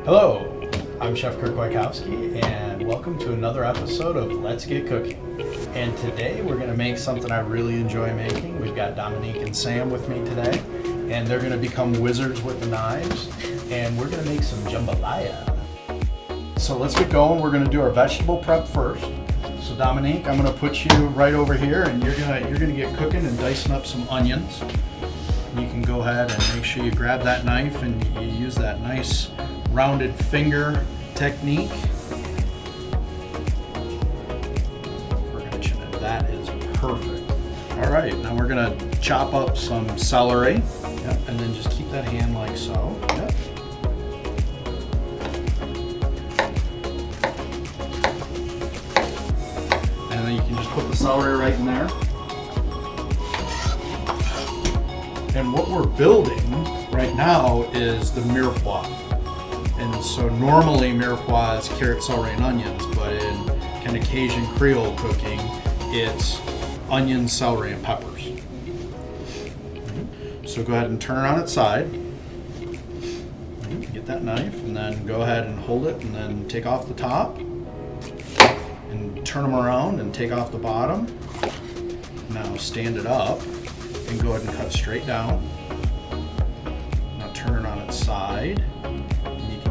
Hello, I'm Chef Kirk Wachowski, and welcome to another episode of Let's Get Cooking. And today we're going to make something I really enjoy making. We've got Dominique and Sam with me today, and they're going to become wizards with the knives, and we're going to make some jambalaya. So let's get going. We're going to do our vegetable prep first. So Dominique, I'm going to put you right over here, and you're going to get cooking and dicing up some onions. You can go ahead and make sure you grab that knife and you use that nice rounded finger technique. We're going to chin it. That is perfect. All right, now we're going to chop up some celery. Yep, and then just keep that hand like so. Yep. And then you can just put the celery right in there. And what we're building right now is the mirepoix. And so normally mirepoix is carrot, celery, and onions, but in kind of Cajun creole cooking, it's onions, celery, and peppers. So go ahead and turn it on its side. Get that knife, and then go ahead and hold it, and then take off the top, and turn them around, and take off the bottom. Now stand it up, and go ahead and cut straight down. Now turn it on its side.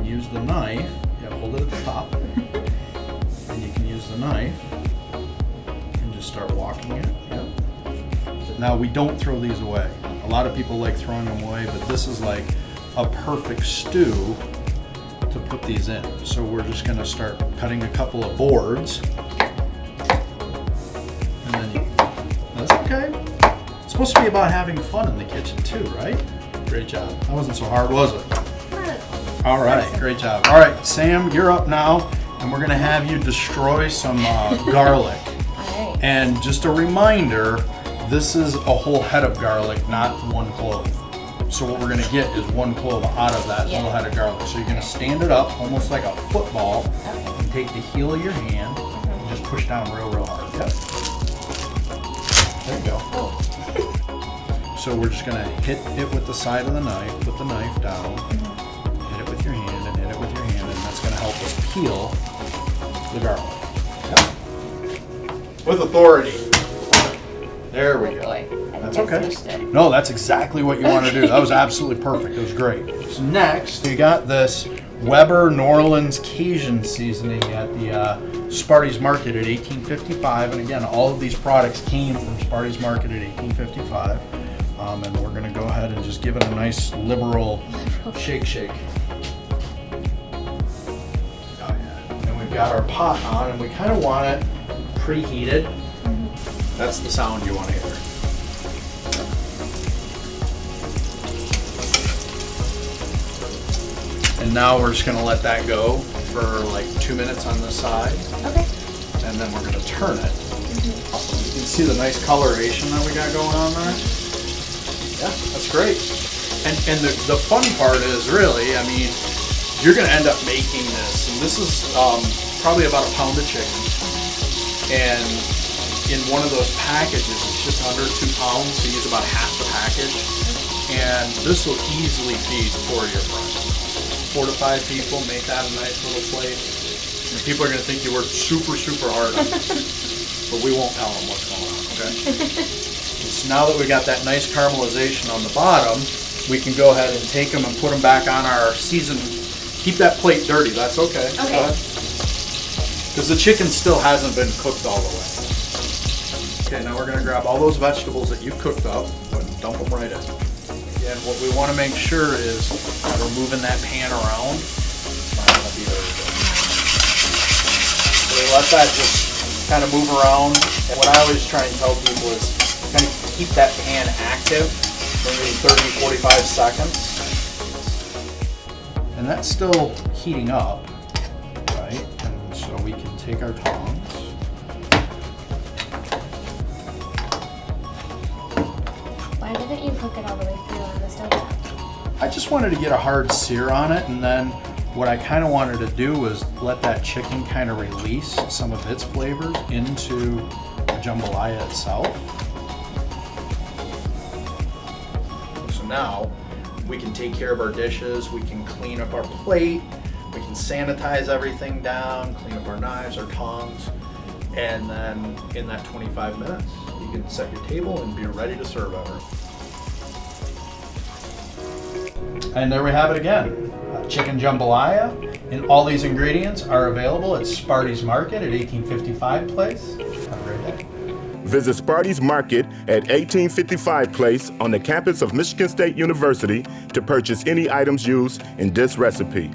Use the knife, hold it at the top, and you can use the knife and just start walking it. Yep. Now we don't throw these away. A lot of people like throwing them away, but this is like a perfect stew to put these in. So we're just going to start cutting a couple of boards, and then that's okay. It's supposed to be about having fun in the kitchen too, right? Great job. That wasn't so hard, was it? All right, great job. All right, Sam, you're up now, and we're gonna have you destroy some garlic. All right. And just a reminder, this is a whole head of garlic, not one clove. So what we're gonna get is one clove out of that little head of garlic. So you're gonna stand it up, almost like a football, and take the heel of your hand, and just push down real hard. Yep. There you go. Oh. So we're just gonna hit it with the side of the knife, put the knife down, with your hand and hit it with your hand, and that's going to help us peel the garlic. Yep. With authority. There we go. That's okay. No, that's exactly what you want to do. That was absolutely perfect. It was great. So next, you got this Weber New Orleans Cajun seasoning at the Sparty's Market at 1855. And again, all of these products came from Sparty's Market at 1855. And we're going to go ahead and just give it a nice liberal shake. Got our pot on, and we kind of want it preheated. That's the sound you want to hear. And now we're just going to let that go for like 2 minutes on this side. Okay. And then we're going to turn it. Awesome. You can see the nice coloration that we got going on there. Yeah, that's great. And the fun part is really, I mean, you're going to end up making this, and this is probably about a pound of chicken, and in one of those packages it's just under 2 pounds, so you use about half the package, and this will easily feed 4 of your friends. 4 to 5 people, make that a nice little plate, and people are going to think you worked super hard on it, but we won't tell them what's going on, okay? So now that we got that nice caramelization on the bottom, we can go ahead and take them and put them back on our seasoned. Keep that plate dirty, that's okay. Okay. Because the chicken still hasn't been cooked all the way. Okay, now we're going to grab all those vegetables that you've cooked up and dump them right in. Again, what we want to make sure is we're moving that pan around. It's not going to be very good. So we let that just kind of move around. And what I always try and tell people is kind of keep that pan active for maybe 30-45 seconds. And that's still heating up, right? And so we can take our tongs. Why didn't you cook it all the way through on the stove? I just wanted to get a hard sear on it, and then what I kind of wanted to do was let that chicken kind of release some of its flavors into the jambalaya itself. So now we can take care of our dishes, we can clean up our plate, We can sanitize everything down, clean up our knives, our tongs, and then in that 25 minutes, you can set your table and be ready to serve over. And there we have it again, chicken jambalaya. And all these ingredients are available at Sparty's Market at 1855 Place. Have a great day. Visit Sparty's Market at 1855 Place on the campus of Michigan State University to purchase any items used in this recipe.